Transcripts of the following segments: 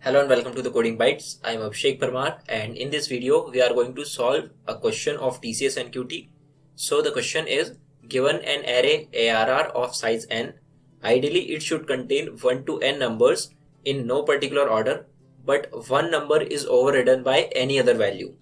Hello and welcome to the Coding Bytes. I am Abhishek Parmar, and in this video we are going to solve a question of TCS and QT. So the question is, given an array ARR of size n, ideally it should contain 1 to n numbers in no particular order, but one number is overridden by any other value.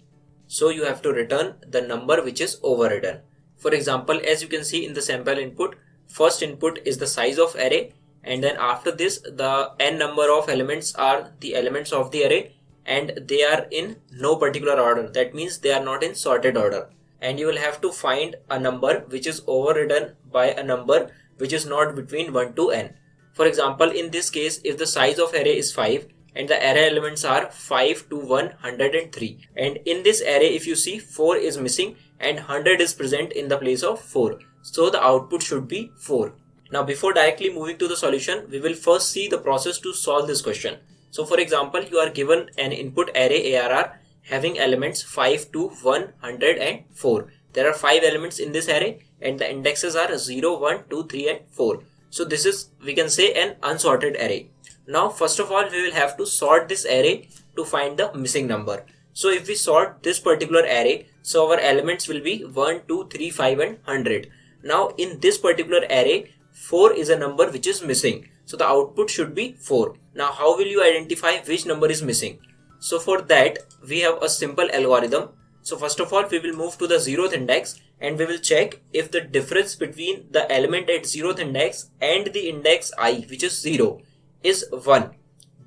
So you have to return the number which is overridden. For example, as you can see in the sample input, first input is the size of array, and then after this the n number of elements are the elements of the array and they are in no particular order. That means they are not in sorted order, and you will have to find a number which is overridden by a number which is not between 1 to n. For example, in this case, if the size of array is 5 and the array elements are 5 to 103, and in this array if you see 4 is missing and 100 is present in the place of 4, so the output should be 4. Now before directly moving to the solution, we will first see the process to solve this question. So for example, you are given an input array ARR having elements 5 to 104. There are 5 elements in this array and the indexes are 0, 1, 2, 3 and 4. So this is, we can say, an unsorted array. Now first of all, we will have to sort this array to find the missing number. So if we sort this particular array, so our elements will be 1, 2, 3, 5 and 100. Now in this particular array, 4 is a number which is missing. So the output should be 4. Now how will you identify which number is missing? So for that we have a simple algorithm. So first of all, we will move to the 0th index and we will check if the difference between the element at 0th index and the index I, which is 0, is 1.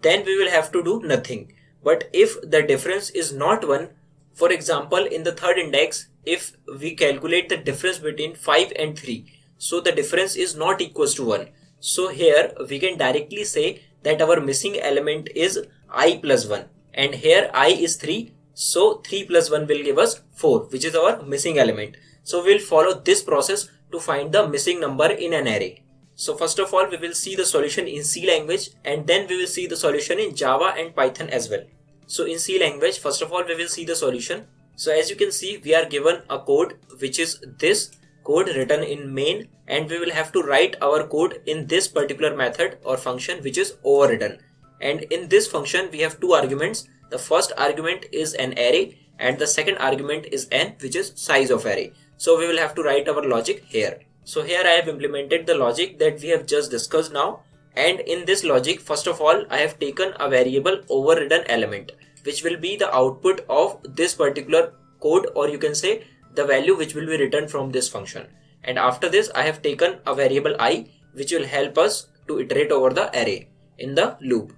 Then we will have to do nothing. But if the difference is not 1, for example in the 3rd index, if we calculate the difference between 5 and 3, so the difference is not equals to 1. So here we can directly say that our missing element is I plus 1, and here I is 3, so 3 plus 1 will give us 4, which is our missing element. So we will follow this process to find the missing number in an array. So first of all, we will see the solution in C language and then we will see the solution in Java and Python as well. So in C language, first of all we will see the solution. So as you can see, we are given a code which is this code written in main, and we will have to write our code in this particular method or function which is overridden. And in this function we have two arguments. The first argument is an array and the second argument is n, which is size of array. So we will have to write our logic here. So here I have implemented the logic that we have just discussed now, and in this logic, first of all, I have taken a variable overridden element which will be the output of this particular code, or you can say the value which will be returned from this function. And after this I have taken a variable I which will help us to iterate over the array in the loop.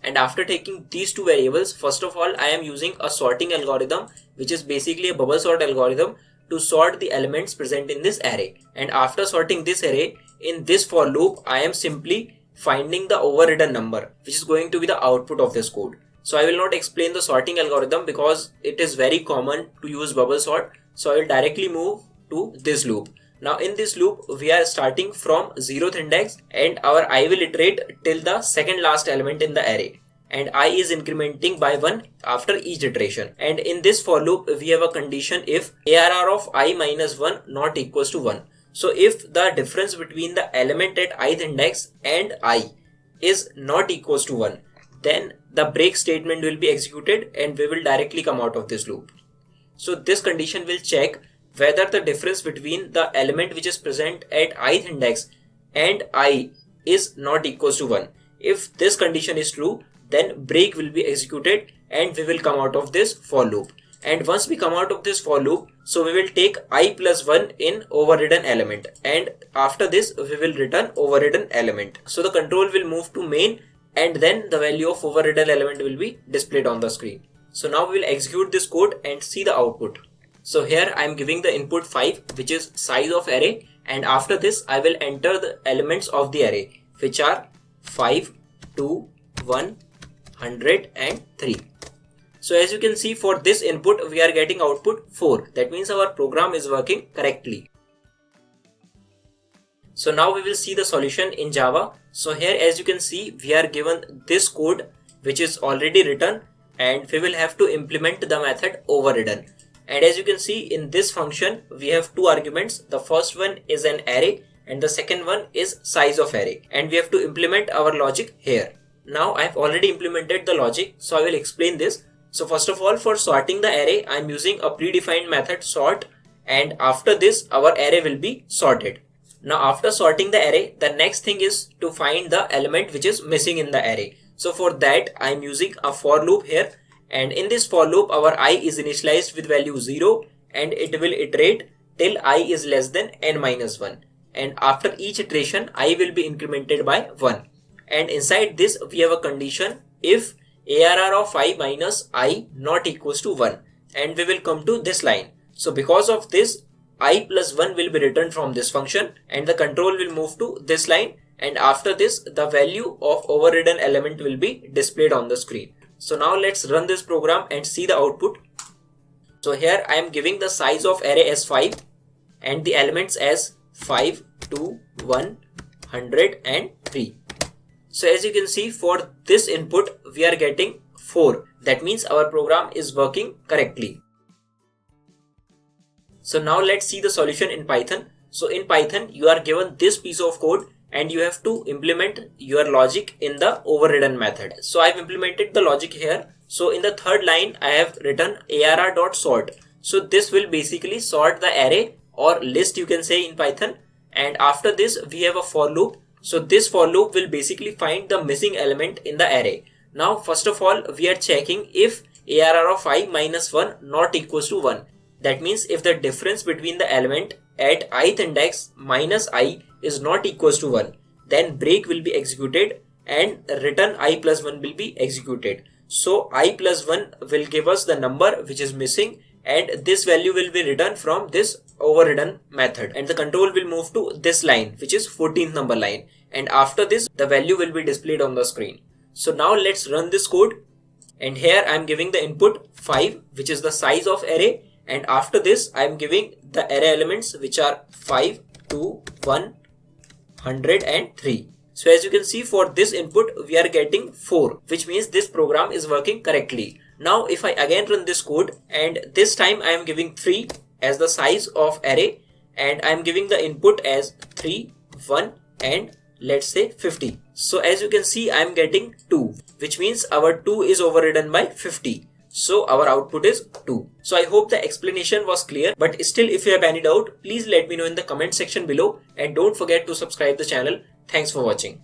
And after taking these two variables, first of all I am using a sorting algorithm which is basically a bubble sort algorithm to sort the elements present in this array. And after sorting this array, in this for loop I am simply finding the overridden number which is going to be the output of this code. So I will not explain the sorting algorithm because it is very common to use bubble sort. So I will directly move to this loop. Now in this loop we are starting from 0th index and our I will iterate till the second last element in the array, and I is incrementing by 1 after each iteration. And in this for loop we have a condition if ARR of I minus 1 not equals to 1. So if the difference between the element at ith index and I is not equals to 1, then the break statement will be executed and we will directly come out of this loop. So this condition will check whether the difference between the element which is present at ith index and I is not equals to 1. If this condition is true, then break will be executed and we will come out of this for loop. And once we come out of this for loop, so we will take I plus 1 in overridden element, and after this we will return overridden element. So the control will move to main and then the value of overridden element will be displayed on the screen. So now we will execute this code and see the output. So here I am giving the input 5, which is size of array, and after this I will enter the elements of the array which are 5, 2, 1, 100 and 3. So as you can see, for this input we are getting output 4. That means our program is working correctly. So now we will see the solution in Java. So here as you can see, we are given this code which is already written, and we will have to implement the method overridden. And as you can see in this function we have two arguments. The first one is an array and the second one is size of array, and we have to implement our logic here. Now I've already implemented the logic, so I will explain this. So first of all, for sorting the array, I'm using a predefined method sort, and after this our array will be sorted. Now after sorting the array, the next thing is to find the element which is missing in the array. So for that I'm using a for loop here, and in this for loop our I is initialized with value 0 and it will iterate till I is less than n minus 1, and after each iteration I will be incremented by 1. And inside this we have a condition if ARR of I minus I not equals to 1, and we will come to this line. So because of this, I plus 1 will be returned from this function and the control will move to this line, and after this the value of overridden element will be displayed on the screen. So now let's run this program and see the output. So here I am giving the size of array as 5 and the elements as 5, 2, 1, 100 and 3. So as you can see, for this input we are getting 4. That means our program is working correctly. So now let's see the solution in Python. So in Python you are given this piece of code and you have to implement your logic in the overridden method. So I've implemented the logic here. So in the third line I have written arr.sort. So this will basically sort the array or list, you can say in Python, and after this we have a for loop. So this for loop will basically find the missing element in the array. Now first of all we are checking if ARR of I minus 1 not equals to 1. That means if the difference between the element at ith index minus I is not equals to 1, then break will be executed and return I plus 1 will be executed. So I plus 1 will give us the number which is missing, and this value will be returned from this overridden method, and the control will move to this line which is 14th number line, and after this the value will be displayed on the screen. So now let's run this code, and here I am giving the input 5 which is the size of array, and after this I am giving the array elements which are 5, 2, 1, 100 and 3. So as you can see, for this input we are getting 4, which means this program is working correctly. Now if I again run this code, and this time I am giving 3 as the size of array, and I am giving the input as 3, 1 and let's say 50. So as you can see I am getting 2, which means our 2 is overridden by 50. So our output is 2. So I hope the explanation was clear, but still if you have any doubt, please let me know in the comment section below, and don't forget to subscribe the channel. Thanks for watching.